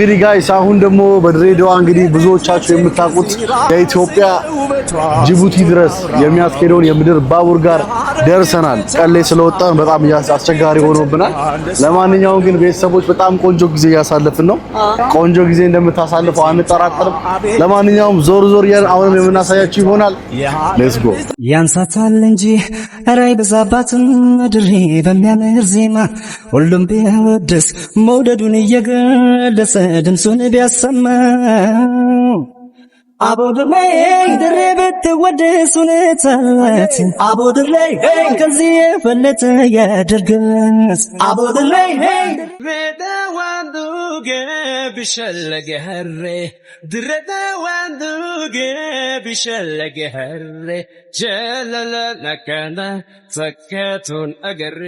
እንግዲህ ጋይስ አሁን ደግሞ በድሬዳዋ እንግዲህ ብዙዎቻችሁ የምታውቁት ከኢትዮጵያ ጅቡቲ ድረስ የሚያስኬደውን የምድር ባቡር ጋር ደርሰናል። ቀሌ ስለወጣን በጣም አስቸጋሪ ሆኖብናል። ለማንኛውም ግን ቤተሰቦች በጣም ቆንጆ ጊዜ ያሳለፍን ነው። ቆንጆ ጊዜ እንደምታሳልፈው አንጠራጠርም። ለማንኛውም ዞር ዞር ያን አሁንም የምናሳያችሁ ይሆናል። ሌትስ ጎ። ያንሳታል እንጂ ራይ በዛባትም ድሬ በሚያምር ዜማ ሁሉም ቢያወድስ መውደዱን እየገለጸ ድምፁን ቢያሰማ አቦድላይ ድሬ ብትወደስ ሁኔታት አቦድላይ ከዚህ የፈለጠ ያደርገስ አቦድላይ ድሬዳዋንዱጌ ቢሸለገ ሀሬ ድሬዳዋንዱጌ ቢሸለገ ሀሬ ጀለለ ነከነ ተከቱን አገሬ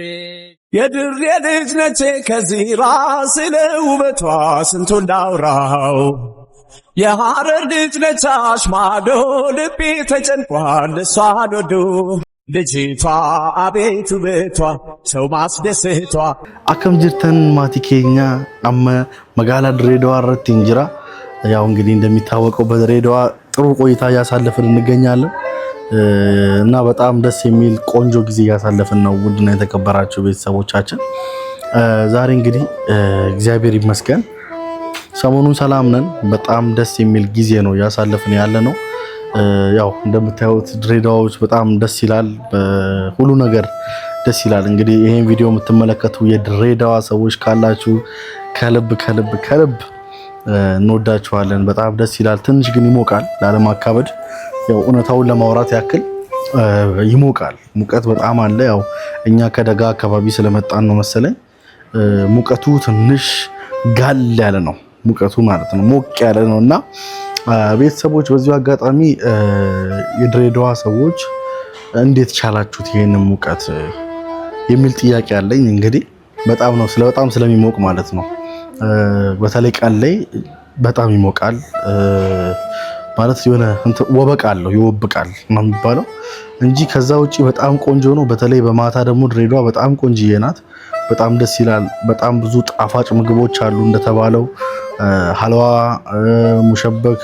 የድሬ ልጅ ነቼ ከዚራ ስለ ውበቷ ስንቱን ላውራው የሐረር ልጅ ነች አሽማዶ ልቤ ተጨንቋል እሷን ወዶ ልጅቷ አቤት ውበቷ ሰው ማስደሰቷ አከም ጅርተን ማቲኬኛ አመ መጋላ ድሬዳዋ ረቲ እንጅራ ያው እንግዲህ እንደሚታወቀው በድሬዳዋ ጥሩ ቆይታ ያሳለፍን እንገኛለን እና በጣም ደስ የሚል ቆንጆ ጊዜ ያሳለፍን ነው። ውድና የተከበራችሁ ቤተሰቦቻችን ዛሬ እንግዲህ እግዚአብሔር ይመስገን ሰሞኑን ሰላም ነን። በጣም ደስ የሚል ጊዜ ነው ያሳለፍን ያለ ነው። ያው እንደምታዩት ድሬዳዋዎች በጣም ደስ ይላል፣ ሁሉ ነገር ደስ ይላል። እንግዲህ ይሄን ቪዲዮ የምትመለከቱ የድሬዳዋ ሰዎች ካላችሁ ከልብ ከልብ ከልብ እንወዳችኋለን። በጣም ደስ ይላል። ትንሽ ግን ይሞቃል ላለማካበድ፣ ያው እውነታውን ለማውራት ያክል ይሞቃል። ሙቀት በጣም አለ። ያው እኛ ከደጋ አካባቢ ስለመጣን ነው መሰለኝ ሙቀቱ ትንሽ ጋል ያለ ነው ሙቀቱ ማለት ነው፣ ሞቅ ያለ ነውና ቤተሰቦች በዚሁ አጋጣሚ የድሬዳዋ ሰዎች እንዴት ቻላችሁት ይሄንን ሙቀት የሚል ጥያቄ አለኝ። እንግዲህ በጣም ስለሚሞቅ ማለት ነው። በተለይ ቀን ላይ በጣም ይሞቃል ማለት የሆነ ወበቃለሁ ይወብቃል ነው የሚባለው እንጂ ከዛ ውጪ በጣም ቆንጆ ነው። በተለይ በማታ ደግሞ ድሬዳዋ በጣም ቆንጆዬ ናት። በጣም ደስ ይላል። በጣም ብዙ ጣፋጭ ምግቦች አሉ እንደተባለው ሐልዋ፣ ሙሸበክ፣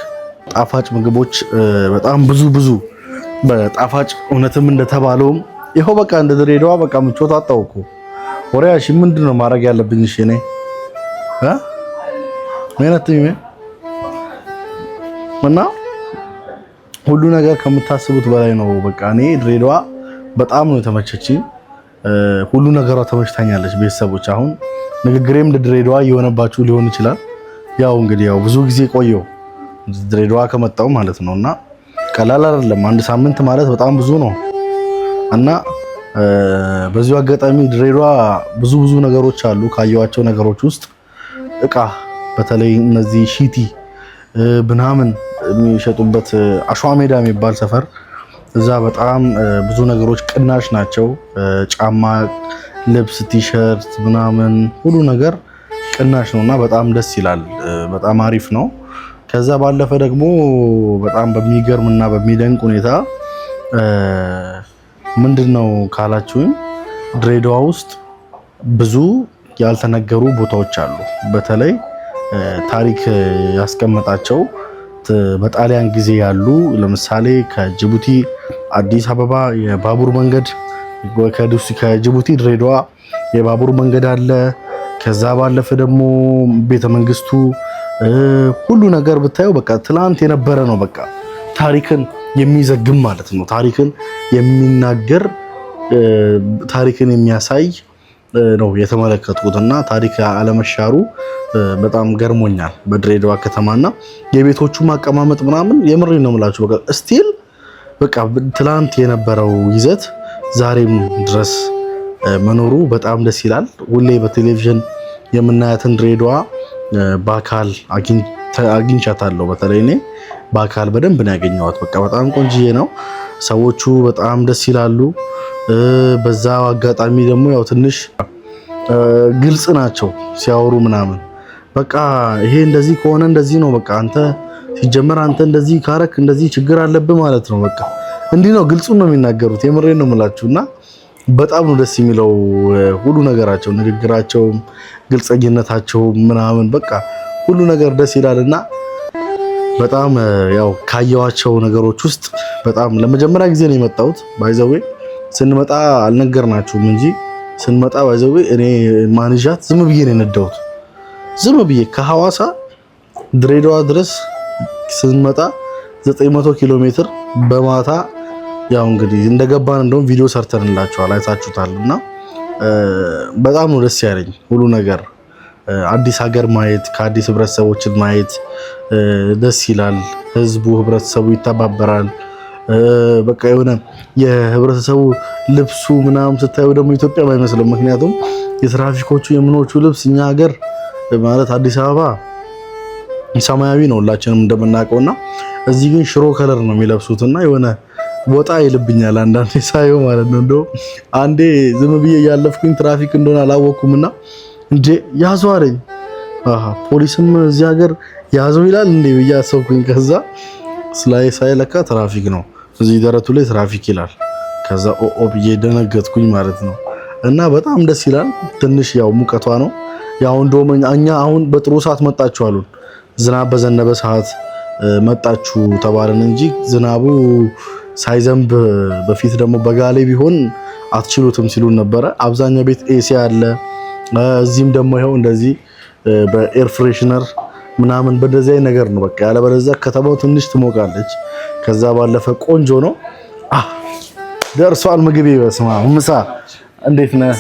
ጣፋጭ ምግቦች በጣም ብዙ በጣፋጭ እውነትም እንደተባለው ይሄው በቃ እንደ ድሬዳዋ በቃ ምቾት አጣውኩ። ወሬያሽ ምንድነው ማድረግ ያለብኝ? እሺ እኔ ምንነትኝ እና ሁሉ ነገር ከምታስቡት በላይ ነው። በቃ እኔ ድሬዳዋ በጣም ነው የተመቸችኝ። ሁሉ ነገሯ ተመችታኛለች። ቤተሰቦች አሁን ንግግሬም እንደ ድሬዳዋ እየሆነባችሁ ሊሆን ይችላል። ያው እንግዲህ ያው ብዙ ጊዜ ቆየው ድሬዳዋ ከመጣው ማለት ነውና ቀላል አይደለም። አንድ ሳምንት ማለት በጣም ብዙ ነው እና በዚሁ አጋጣሚ ድሬዳዋ ብዙ ነገሮች አሉ። ካየዋቸው ነገሮች ውስጥ እቃ በተለይ እነዚህ ሺቲ ምናምን የሚሸጡበት አሸዋ ሜዳ የሚባል ሰፈር እዛ በጣም ብዙ ነገሮች ቅናሽ ናቸው። ጫማ፣ ልብስ፣ ቲሸርት ምናምን ሁሉ ነገር ቅናሽ ነውና በጣም ደስ ይላል። በጣም አሪፍ ነው። ከዛ ባለፈ ደግሞ በጣም በሚገርምና በሚደንቅ ሁኔታ ምንድነው ካላችሁኝ ድሬዳዋ ውስጥ ብዙ ያልተነገሩ ቦታዎች አሉ። በተለይ ታሪክ ያስቀመጣቸው በጣሊያን ጊዜ ያሉ ለምሳሌ ከጅቡቲ አዲስ አበባ የባቡር መንገድ፣ ከጅቡቲ ድሬዳዋ የባቡር መንገድ አለ። ከዛ ባለፈ ደግሞ ቤተመንግስቱ ሁሉ ነገር ብታዩ በቃ ትላንት የነበረ ነው። በቃ ታሪክን የሚዘግም ማለት ነው። ታሪክን የሚናገር ታሪክን የሚያሳይ ነው የተመለከቱትና ታሪክ አለመሻሩ በጣም ገርሞኛል። በድሬዳዋ ከተማና የቤቶቹ ማቀማመጥ ምናምን የምሬ ነው የምላችሁ። በቃ ስቲል በቃ ትላንት የነበረው ይዘት ዛሬም ድረስ መኖሩ በጣም ደስ ይላል። ሁሌ በቴሌቪዥን የምናያትን ድሬዳዋ በአካል አግኝቻታለሁ። በተለይ እኔ በአካል በደንብ ነው ያገኘኋት። በቃ በጣም ቆንጆዬ ነው። ሰዎቹ በጣም ደስ ይላሉ። በዛ አጋጣሚ ደግሞ ያው ትንሽ ግልጽ ናቸው ሲያወሩ ምናምን። በቃ ይሄ እንደዚህ ከሆነ እንደዚህ ነው፣ በቃ አንተ ሲጀመር አንተ እንደዚህ ካረክ እንደዚህ ችግር አለብህ ማለት ነው። በቃ እንዲህ ነው፣ ግልጹን ነው የሚናገሩት። የምሬን ነው የምላችሁና በጣም ነው ደስ የሚለው ሁሉ ነገራቸው፣ ንግግራቸው፣ ግልጸኝነታቸው ምናምን በቃ ሁሉ ነገር ደስ ይላልና በጣም ያው ካየዋቸው ነገሮች ውስጥ በጣም ለመጀመሪያ ጊዜ ነው የመጣሁት። ባይዘዌ ስንመጣ አልነገርናችሁም እንጂ ስንመጣ ባይዘዌ እኔ ማንጃት ዝም ብዬ ነው የነዳሁት። ዝም ብዬ ከሐዋሳ ድሬዳዋ ድረስ ስንመጣ 900 ኪሎ ሜትር በማታ ያው እንግዲህ እንደገባን እንደውም ቪዲዮ ሰርተንላችኋል አይታችሁታልና በጣም ነው ደስ ያለኝ ሁሉ ነገር። አዲስ ሀገር ማየት ከአዲስ ህብረተሰቦችን ማየት ደስ ይላል። ህዝቡ ህብረተሰቡ ይተባበራል። በቃ የሆነ የህብረተሰቡ ልብሱ ምናምን ስታዩ ደግሞ ኢትዮጵያ አይመስልም። ምክንያቱም የትራፊኮቹ የምኖቹ ልብስ እኛ ሀገር ማለት አዲስ አበባ ሰማያዊ ነው ሁላችንም እንደምናውቀውና እዚህ ግን ሽሮ ከለር ነው የሚለብሱትና የሆነ ወጣ ይልብኛል አንዳንዴ ሳየው ማለት ነው። እንደው አንዴ ዝም ብዬ ያለፍኩኝ ትራፊክ እንደሆነ አላወቅኩምና እንዴ ያዘው አለኝ። ፖሊስም እዚህ ሀገር ያዘው ይላል እንዴ ብዬ አሰብኩኝ። ከዛ ሳይለካ ትራፊክ ነው እዚህ ደረቱ ላይ ትራፊክ ይላል። ከዛ ኦ ብዬ ደነገጥኩኝ ማለት ነው። እና በጣም ደስ ይላል። ትንሽ ያው ሙቀቷ ነው ያው እንደውም እኛ አሁን በጥሩ ሰዓት መጣችሁ አሉን። ዝናብ በዘነበ ሰዓት መጣችሁ ተባለን እንጂ ዝናቡ ሳይዘንብ በፊት ደግሞ በጋሌ ቢሆን አትችሉትም ሲሉን ነበረ። አብዛኛው ቤት ኤሲ አለ። እዚህም ደግሞ ይሄው እንደዚህ በኤር ፍሬሽነር ምናምን በደዚህ አይነት ነገር ነው በቃ። ያለበለዚያ ከተማው ትንሽ ትሞቃለች። ከዛ ባለፈ ቆንጆ ነው። ደርሷል ምግቤ። በስማ ምሳ እንዴት ነህ?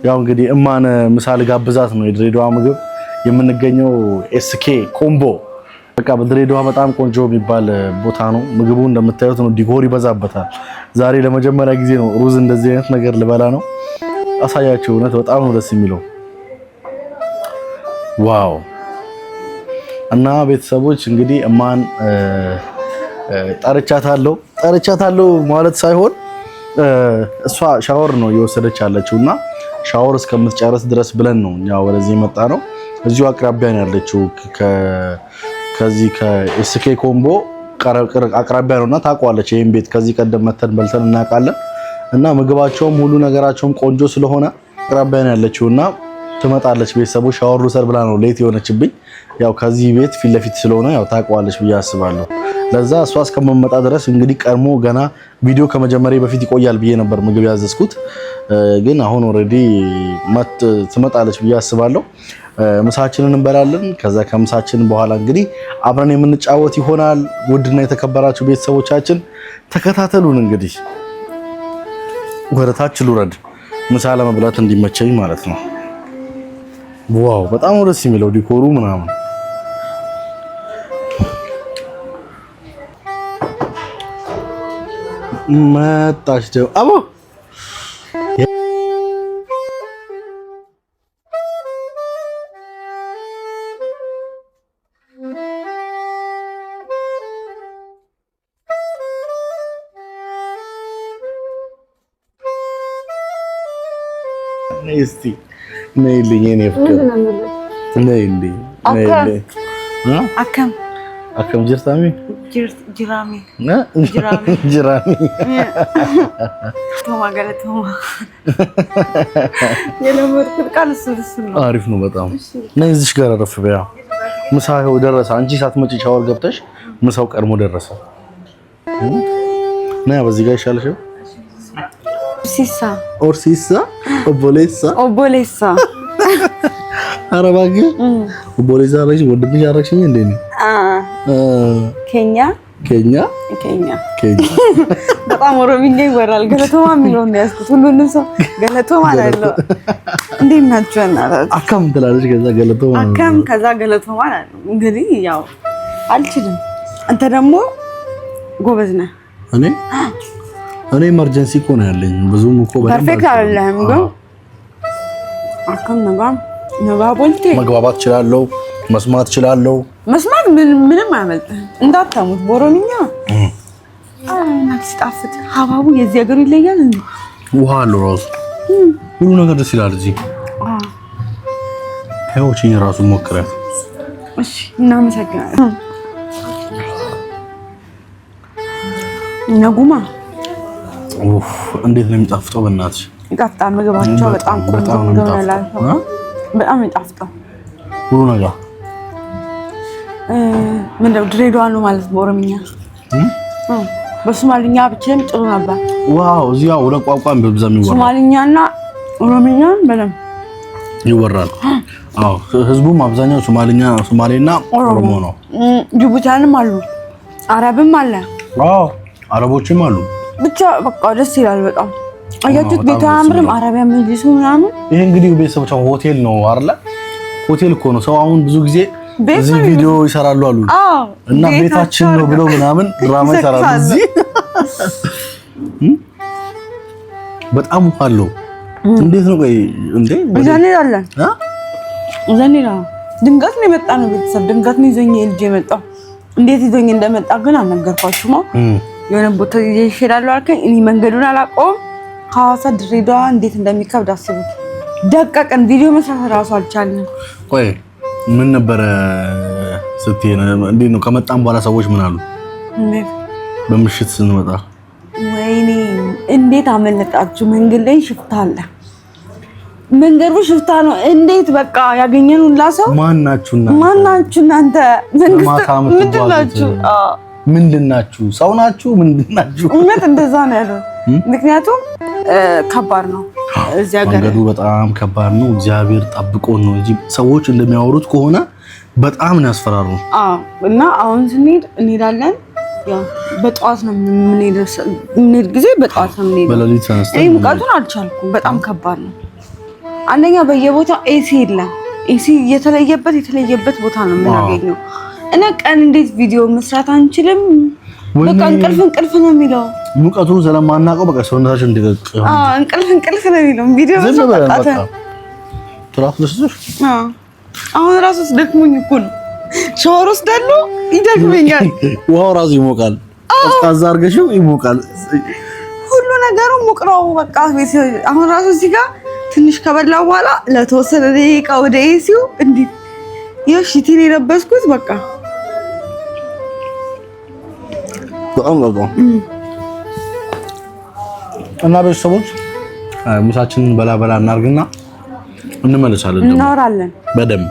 ያው እንግዲህ እማን ምሳ ልጋብዛት ነው። የድሬዳዋ ምግብ የምንገኘው ኤስኬ ኮምቦ በቃ በድሬዳዋ በጣም ቆንጆ የሚባል ቦታ ነው። ምግቡ እንደምታዩት ነው፣ ዲኮር ይበዛበታል። ዛሬ ለመጀመሪያ ጊዜ ነው ሩዝ እንደዚህ አይነት ነገር ልበላ ነው። አሳያችሁ። እውነት በጣም ነው ደስ የሚለው። ዋው! እና ቤተሰቦች እንግዲህ እማን ጠርቻታለሁ ማለት ሳይሆን እሷ ሻወር ነው እየወሰደች ያለችውና ሻወር እስከምትጨርስ ድረስ ብለን ነው እኛ ወደዚህ የመጣ ነው። እዚሁ አቅራቢያ ነው ያለችው። ከዚህ ከኤስኬ ኮምቦ አቅራቢያ ነውና ታውቀዋለች ይሄን ቤት። ከዚህ ቀደም መተን በልተን እናውቃለን። እና ምግባቸውም ሁሉ ነገራቸውም ቆንጆ ስለሆነ አቅራቢያ ነው ያለችውና ትመጣለች። ቤተሰቦች ሻወር ልውሰድ ብላ ነው ሌት የሆነችብኝ። ያው ከዚህ ቤት ፊት ለፊት ስለሆነ ያው ታውቀዋለች ብዬ አስባለሁ። ለዛ እሷ እስከመመጣ ድረስ እንግዲህ ቀድሞ ገና ቪዲዮ ከመጀመሪያ በፊት ይቆያል ብዬ ነበር ምግብ ያዘዝኩት። ግን አሁን ኦሬዲ ትመጣለች ብዬ አስባለሁ። ምሳችንን እንበላለን። ከዛ ከምሳችን በኋላ እንግዲህ አብረን የምንጫወት ይሆናል። ውድና የተከበራችሁ ቤተሰቦቻችን ተከታተሉን። እንግዲህ ወደታች ልውረድ ምሳ ለመብላት እንዲመቸኝ ማለት ነው። ዋው በጣም ደስ የሚለው ዲኮሩ ምናምን። መጣች ደው አቦ እስቲ ነይልኝ የኔ ፍቅር ነይልኝ አከም ጅርታሚ ጅራሚ ቶማ ገለቶማ የለመድኩት ቃል እሱ ነው። አሪፍ ነው በጣም። ነይ እዚሽ ጋር አረፍ በያ። ምሳው ደረሰ። አንቺ ሳትመጪ ሻወር ገብተሽ ምሳው ቀድሞ ደረሰ። ነይ በዚህ ጋር ይሻልሽ። ኦርሲሳ ኦቦሌሳ አረባግ ኦቦሌሳ ረጅ ወንድምሽ ያረክሽኝ እንዴ ነው? ኬኛ በጣም ኦሮምኛ ይወራል። ገለቶማ የሚለው ነው ያዝኩት። ሁሉንም ሰው ገለቶማ አላለው። እንዴት ናችሁ እናታችሁ? አካም ትላለች። ከዛ ገለቶማ አላለው። እንግዲህ ያው አልችልም። አንተ ደግሞ ጎበዝ ነህ። እኔ ኢመርጀንሲ እኮ ነው ያለኝ። ብዙም እኮ ፐርፌክት አይደለም ግን አካም ነጋቦልቴ መግባባት እችላለሁ፣ መስማት እችላለሁ። መስማት ምንም አያመልጥህም። እንዳታሙት በኦሮምኛ ሲጣፍጥ ሀባቡ የዚህ ሀገሩ ይለያል እንዴ! ውሃ አለው ራሱ ሁሉ ነገር ደስ ይላል። እዚህ ሄዎችን ራሱ ሞክረን። እሺ እናመሰግናለን። ነጉማ እንዴት ነው የሚጣፍጠው? በእናትሽ ይጣፍጣል። ምግባቸው በጣም ቆንጆ ነው። በጣም ይጣፍጣል። ሁሉ ነገር ምንድነው ድሬዳዋ ነው ማለት በኦሮምኛ በሶማሊኛ ብቻም ጥሩ ነበር። ዋው እዚያ ወደ ቋንቋን በብዛም ይወራል። ሶማሊኛና ኦሮምኛ በደንብ ይወራል። አዎ ህዝቡም አብዛኛው ሶማሌና ኦሮሞ ነው። ጅቡቲያንም አሉ፣ አረብም አለ። አዎ አረቦችም አሉ። ብቻ በቃ ደስ ይላል በጣም። አያችሁት ቤቱ አያምርም? አረቢያ መጅሊሱ ምናምን። ይሄ እንግዲህ ቤተሰቦች ሆቴል ነው አይደለ? ሆቴል እኮ ነው። ሰው አሁን ብዙ ጊዜ እዚህ ቪዲዮ ይሰራሉ አሉ እና ቤታችን ነው ብለው ምናምን ድራማ ይሰራሉ እዚህ። በጣም አለው። እንዴት ነው ቆይ እንዴ እዛኔ አለን እዛኔ ነው። ድንገት ነው የመጣ ነው ቤተሰብ ድንገት ነው ይዞኝ ልጅ የመጣው። እንዴት ይዞኝ እንደመጣ ግን አልነገርኳችሁም። የሆነ ቦታ ይሄዳሉ አልከኝ። እኔ መንገዱን አላውቀውም። ሐዋሳ ድሬዳዋ እንዴት እንደሚከብድ አስቡት። ደቀቀን ቪዲዮ መስራት ራሱ አልቻልንም። ቆይ ምን ነበረ ስትይ እንዴ ነው ከመጣን በኋላ ሰዎች ምን አሉ? በምሽት ስንመጣ ወይኔ እንዴት አመለጣችሁ? መንገድ ላይ ሽፍታ አለ። መንገዱ ሽፍታ ነው። እንዴት በቃ ያገኘን ሁላ ሰው ማናችሁ እናንተ መንግስት ምንድናችሁ? ሰው ናችሁ? ምንድናችሁ? እውነት እንደዛ ነው ያለው። ምክንያቱም ከባድ ነው እዚህ ሀገር መንገዱ በጣም ከባድ ነው። እግዚአብሔር ጠብቆን ነው እንጂ ሰዎች እንደሚያወሩት ከሆነ በጣም ነው ያስፈራሩ። እና አሁን ስንሄድ እንሄዳለን ያው በጠዋት ነው የምንሄድ ጊዜ በጠዋት ነው የምንሄድ። በሌሊት ተነስተን ሙቀቱን አልቻልኩም። በጣም ከባድ ነው። አንደኛ በየቦታው ኤሲ የለም። ኤሲ የተለየበት ቦታ ነው የምናገኘው። እና ቀን እንዴት ቪዲዮ መስራት አንችልም? በቃ እንቅልፍ ነው የሚለው ሙቀቱ ስለማናውቀው በቃ ሰውነታችን እንዲደቅ እንቅልፍ ነው የሚለው ቪዲዮ መስራት ትራፍ ለስሽ አሁን ራሱ ደክሞኝ እኮ ነው ሻወር ወስዳለሁ ይደክመኛል። ውሃው ራሱ ይሞቃል። ቀዝቃዛ አድርገሽው ይሞቃል። ሁሉ ነገሩ ሙቅ ነው። በቃ አሁን ራሱ እዚህ ጋር ትንሽ ከበላው በኋላ ለተወሰነ ደቂቃ ወደ ኤሲው እንዴ የሽቲን የለበስኩት በቃ እና ቤተሰቦች ምሳችንን በላ እናርግና እንመለሳለን። እናወራለን በደንብ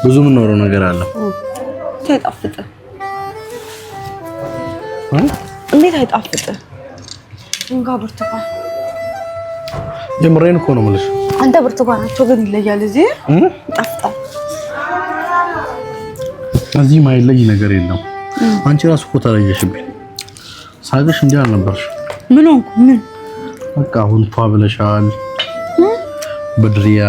ብዙ የምናወራው ነገር አለ። አይጣፍጥ እንዴት አይጣፍጥ? እንጋ ብርቱካን የምሬን እኮ ነው የምልሽ። አንተ ብርቱካናቸው ግን ይለያል። እዚህ ይጣፍጣል። እዚህ ማይለይ ነገር የለም። አንቺ ራሱ እኮ ተለየሽብኝ። ሳይሽ እንዲህ አልነበርሽ። ምን ሆንኩ? ምን በቃ አሁን ፏ ብለሻል። በድሪያ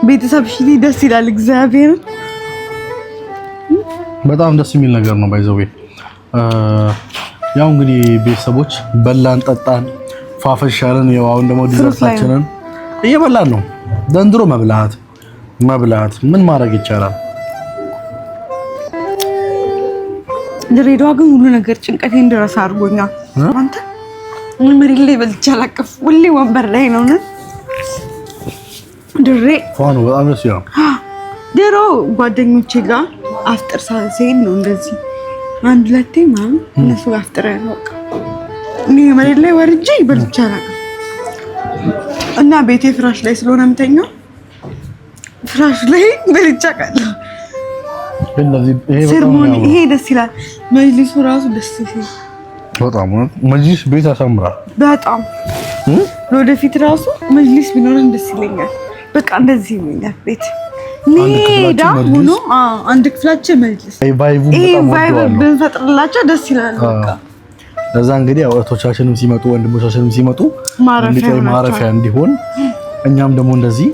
ቤተሰብ ሽሊ ደስ ይላል። እግዚአብሔር በጣም ደስ የሚል ነገር ነው። ባይዘው ያው እንግዲህ ቤተሰቦች በላን ጠጣን ፋፈሻለን። ያው አሁን ደግሞ ዲዘርታችንን እየበላን ነው። ዘንድሮ መብላት ምን ማድረግ ይቻላል? ድሬዳዋ ግን ሁሉ ነገር ጭንቀቴን እንደረሳ አድርጎኛል። አንተ ምን መሬት ላይ በልቼ አላቀፍ ሁሌ ወንበር ላይ ነው ነው ድሬ ፋኑ በጣም ደስ ይላል። ድሮ ጓደኞቼ ጋር አፍጥር ሳይን ነው እንደዚህ አንድ ለቴ ማም እነሱ ጋር አፍጥር ነው በቃ እኔ መሬት ላይ ወርጄ በልቼ አላቀፍ እና ቤቴ ፍራሽ ላይ ስለሆነ የምተኛው ፍራሽ ላይ በልቼ አውቃለሁ። ሴርሞኒ ይሄ ደስ ይላል። መጅሊሱ ራሱ ደስ ይላል በጣም መጅሊስ ቤት ያሳምራል በጣም ለወደፊት ራሱ መጅሊስ ቢኖረን ደስ ይለኛል። በቃ እንደዚህ የሚል ቤት ሜዳ ሆኖ አንድ ክፍላችን መጅሊስ ቫይብ ብንፈጥርላቸው ደስ ይላል። በቃ ለዛ እንግዲህ አውቶቻችንም ሲመጡ ወንድሞቻችንም ሲመጡ ማረፊያ እንዲሆን እኛም ደግሞ እንደዚህ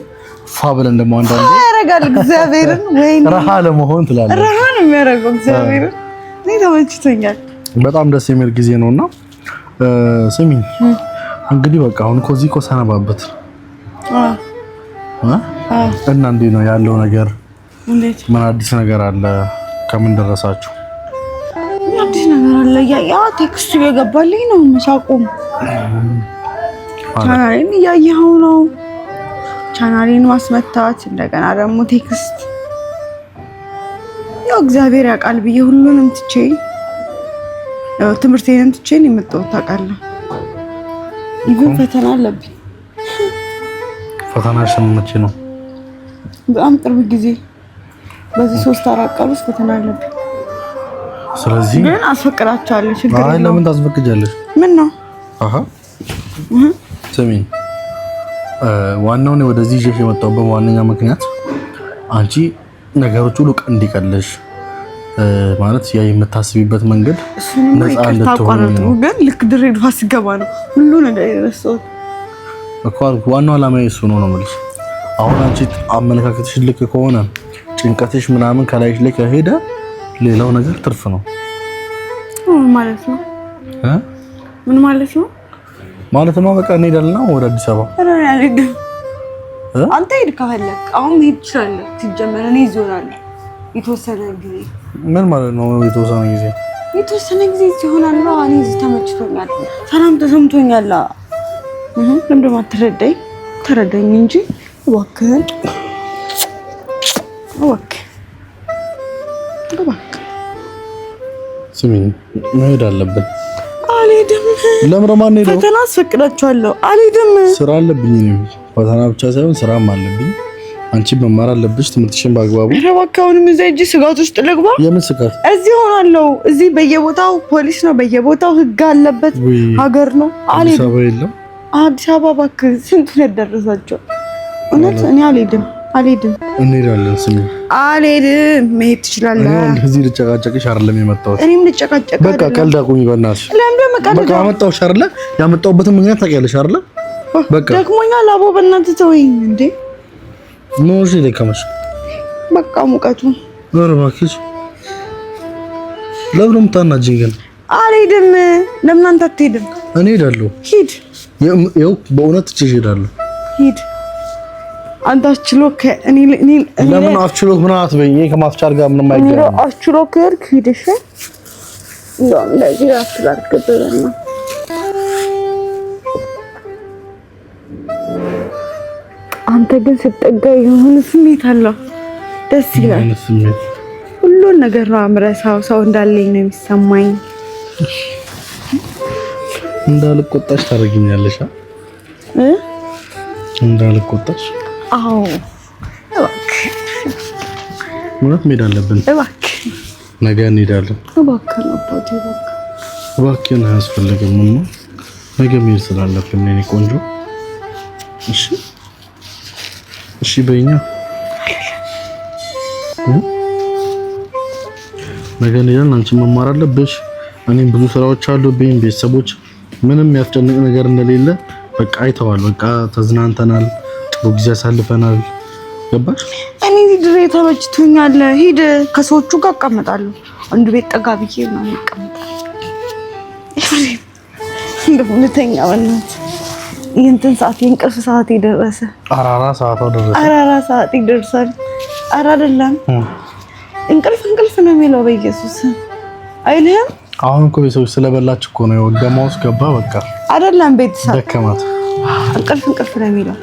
ፋብለን ደግሞ አንዳንዴ ያረጋል። እግዚአብሔርን ወይኔ ረሃ ለመሆን ትላለች። ረሃ ነው የሚያረጋው። እግዚአብሔርን እኔ ተመችቶኛል። በጣም ደስ የሚል ጊዜ ነውና ስሚ እንግዲህ በቃ አሁን ኮዚ ኮሰናባበት እና እንዴት ነው ያለው ነገር? እንዴት ምን አዲስ ነገር አለ? ከምን ደረሳችሁ? አዲስ ነገር አለ? ያ ቴክስቱ የገባልኝ ነው መሳቁም ቻናሌን እያየኸው ነው። ቻናሌን ማስመታት እንደገና ደግሞ ቴክስት ያው እግዚአብሔር ያውቃል ብዬ ሁሉንም ትቼ ትምህርቴንም ትቼ ነው የመጣሁት። ታውቃለህ ይሁን ፈተና አለብኝ። ፈተናሽ መቼ ነው? በጣም ቅርብ ጊዜ በዚህ 3-4 ቀን ውስጥ ፈተና አለብኝ። ስለዚህ ግን አስፈቅዳቸዋለሁ። ችግር የለውም። ለምን ታስፈቅጃለሽ? ምን ነው ስሚኝ፣ ዋናው ነው ወደዚህ ይዤሽ የመጣሁበት ዋነኛ ምክንያት አንቺ ነገሮች ሁሉ እንዲቀለሽ ማለት ያ የምታስቢበት መንገድ ነፃ እንድትሆን ነው። ግን ልክ ድሬዳዋ ሲገባ ነው ሁሉ ነገር የረሳሁት እኮ። ዋናው ዓላማዬ እሱ ነው የምልሽ። አሁን አንቺ አመለካከትሽ ልክ ከሆነ ጭንቀትሽ ምናምን ከላይሽ ላይ ከሄደ ሌላው ነገር ትርፍ ነው ማለት ነው። ምን ማለት ነው? ማለት ነው በቃ እንሄዳለን ወደ አዲስ አበባ። አንተ ሄድ ከፈለክ አሁን ሄድ ትችላለህ። ሲጀመር እኔ እዞራለሁ የተወሰነ ጊዜ። ምን ማለት ነው የተወሰነ ጊዜ? የተወሰነ ጊዜ ይሆናል። እኔ እዚህ ተመችቶኛል፣ ሰላም ተሰምቶኛል። ለምን ማትረዳኝ? ተረዳኝ እንጂ እባክህን ስሚኝ፣ መሄድ አለብን። አልሄድም። ለምን ማን ሄደው? ፈተና አስፈቅዳቸዋለሁ። አልሄድም። ስራ አለብኝ። ፈተና ብቻ ሳይሆን ስራም አለብኝ። አንቺ መማር አለብሽ ትምህርትሽን በአግባቡ። እባክህ አሁንም እዛ ሂጅ። ስጋት ውስጥ ልግባ? የምን ስጋት? እዚህ ሆናለሁ። እዚህ በየቦታው ፖሊስ ነው፣ በየቦታው ህግ አለበት ሀገር ነው። አዲስ አበባ የለም። አዲስ አበባ እባክህ ስንቱን ያደረሳቸው። እውነት እኔ አልሄድም። እንሄዳለን። ስሚ፣ አልሄድም። መሄድ ትችላለህ። እዚህ ልጨቃጨቅሽ አይደለም የመጣሁት። እኔም ልጨቃጨቅ። በቃ ቀልድ አቁሚ በእናትሽ። በቃ አመጣሁሽ አይደለ? ያመጣሁበትን ምክንያት ታውቂያለሽ አይደለ? በቃ ደክሞኛል። አቦ በእናትህ ተወኝ እንዴ። ኖሽ ለከመሽ በቃ ሙቀቱ ኧረ እባክሽ ለምን የምታናጅኝ ግን? አልሄድም። ለምን አንተ አትሄድም? እኔ እሄዳለሁ። ሂድ። ይኸው በእውነት እሄዳለሁ። ሂድ። አንተ አስችሎክ ከእኔ ለምን አስችሎክ ምን አትበይኝ? ከማስቻል ጋር ምንም አይገናኝም። አስችሎክ ከርክ ሂድ። እሺ እንደውም ለዚህ አትላርክብና አንተ ግን ስትጠጋ የሆነ ስሜት አለው፣ ደስ ይላል። ሁሉን ነገር ነው አምረሳው። ሰው እንዳለኝ ነው የሚሰማኝ። እንዳልቆጣሽ ታደርጊኛለሽ እንዳልቆጣሽ? አዎ እባክህ፣ ማለት መሄድ አለብን። እባክህ ነገ እንሄዳለን። እባክህ አባቴ፣ እባክህ አያስፈልግም። ነገ መሄድ ስላለብን የእኔ ቆንጆ። እሺ በይኛ። ነገ እንሄዳለን። አንቺ መማር አለብሽ፣ እኔም ብዙ ስራዎች አሉብኝ። ቤተሰቦች ምንም ያስጨንቅ ነገር እንደሌለ በቃ አይተዋል። በቃ ተዝናንተናል፣ ጥሩ ጊዜ አሳልፈናል። ገባሽ? እኔ ድሬ ተመችቶኛል። ሂድ። ከሰዎቹ ጋር እቀመጣለሁ። አንዱ ቤት ጠጋ ብዬ ነው እቀመጣለሁ። እንደሁለተኛ ወናት ይንተን ሰዓት የእንቅልፍ ሰዓት ይደረሰ። አራራ ሰዓት ደረሰ። አራራ ሰዓት ይደርሳል። አራ አይደለም እንቅልፍ ነው የሚለው በኢየሱስ አይልህም። አሁን እኮ ቤተሰቦች ስለበላች እኮ ነው ደማውስ ገባ። በቃ አይደለም ቤተሰብ ደከማት። እንቅልፍ ነው የሚለው።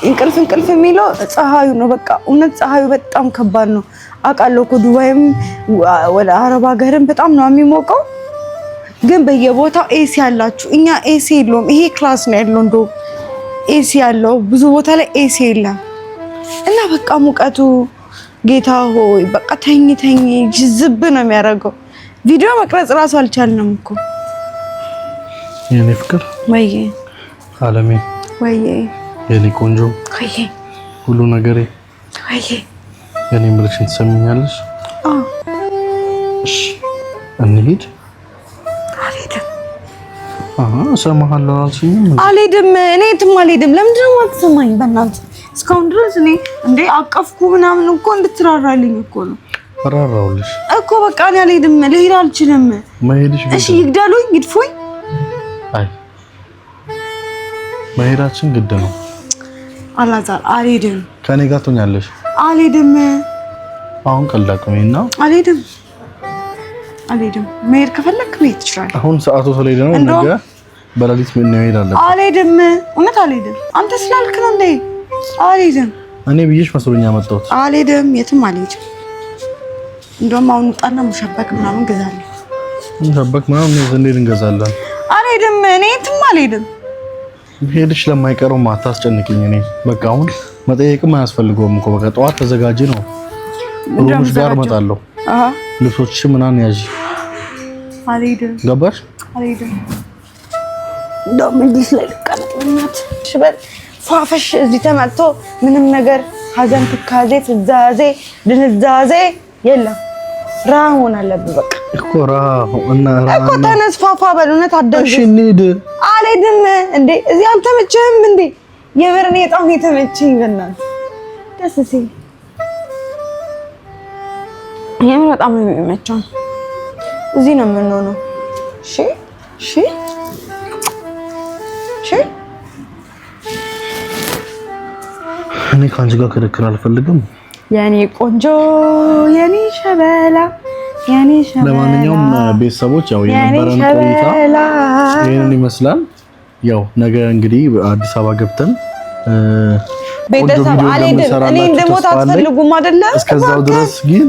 እንቅልፍ የሚለው ፀሐዩ ነው። በቃ እውነት ፀሐዩ በጣም ከባድ ነው አውቃለሁ እኮ ዱባይም ወደ አረብ ሀገርም በጣም ነው የሚሞቀው። ግን በየቦታው ኤሲ ያላችሁ፣ እኛ ኤሲ የለውም። ይሄ ክላስ ነው ያለው እንደው ኤሲ ያለው፣ ብዙ ቦታ ላይ ኤሲ የለም። እና በቃ ሙቀቱ ጌታ ሆይ በቃ ተኝ ጅዝብ ነው የሚያደርገው። ቪዲዮ መቅረጽ ራሱ አልቻልንም እኮ። የኔ ፍቅር ወይ አለሜ ወይ የኔ ቆንጆ ወይ ሁሉ ነገሬ ወይ የኔ ምልሽን ትሰሚኛለሽ? አዎ እሺ እንሂድ። እሰማሃለሁ አልሽኝ። አልሄድም። እኔ የትም አልሄድም። ለምንድን ነው የማትሰማኝ? በእናትህ እስካሁን ድረስ እኔ እንደ አቀፍኩ ምናምን እኮ እንድትራራልኝ እኮ ነው። ፈራራውልሽ እኮ በቃ እኔ አልሄድም። ልሄድ አልችልም። መሄድሽ እሺ ይግደሉኝ፣ ይድፉኝ። አይ መሄዳችን ግድ ነው። አላዛር አልሄድም። ከኔ ጋር ትሆኛለሽ። አልሄድም። አሁን ቀላቅሜና አልሄድም። መሄድ ከፈለክ መሄድ ትችላለህ። አሁን ሰዓቱ ስለሄደ ነው። ነገ በሌሊት ምን ነው ይሄዳል? አልሄድም። እውነት አልሄድም። አንተ ስላልክ ነው እንዴ? አልሄድም። እኔ ብዬሽ መስሎኝ ያመጣሁት። አልሄድም፣ የትም አልሄድም። እንደውም አሁን ወጣና ሙሸበክ ምናምን ገዛለሁ። ሙሸበክ ምናምን እንዴት እንገዛለን? አልሄድም። እኔ የትም አልሄድም። ሄድሽ ለማይቀረው ማታስጨንቅኝ። እኔ በቃ አሁን መጠየቅም አያስፈልገውም እኮ በቃ ጠዋት ተዘጋጂ ነው። ሩምሽ ጋር እመጣለሁ። ልብሶችሽ ምናምን ያዥ። አልሄድም። ገባሽ? አልሄድም። እንደውም እንዲህ ላይ ልቀመጥ ሽበል ፏፈሽ እዚህ ተመጥቶ ምንም ነገር ሀዘን፣ ትካዜ፣ ትዛዜ፣ ድንዛዜ የለም። ራህ ሆነ አለብህ በቃ እኮ ራህ እና ራህ እኮ ተነስ ፏፏ በሉነት አደንሽ። እሺ እንሂድ። አልሄድም እንዴ እዚህ አልተመቸህም እንዴ? የበረኔ ጣም የተመቸኝ በእናትህ ደስ ሲል የምር በጣም ነው የሚመቸው። እዚህ ነው የምንሆነው። እሺ እሺ እሺ። እኔ ከአንቺ ጋር ክርክር አልፈልግም የኔ ቆንጆ የኔ ሸበላ የኔ ሸበላ። ለማንኛውም ቤተሰቦች ያው የነበረን ቆይታ ይሄንን ይመስላል። ያው ነገ እንግዲህ አዲስ አበባ ገብተን ቤተሰብ አልሄድም እኔ እንደሞት አትፈልጉም አይደለ? እስከዛው ድረስ ግን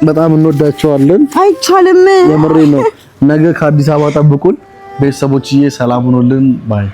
በጣም እንወዳቸዋለን። አይቻልም። የምሬ ነው። ነገ ከአዲስ አበባ ጠብቁን ቤተሰቦችዬ። ሰላም ሁኑልን ባይ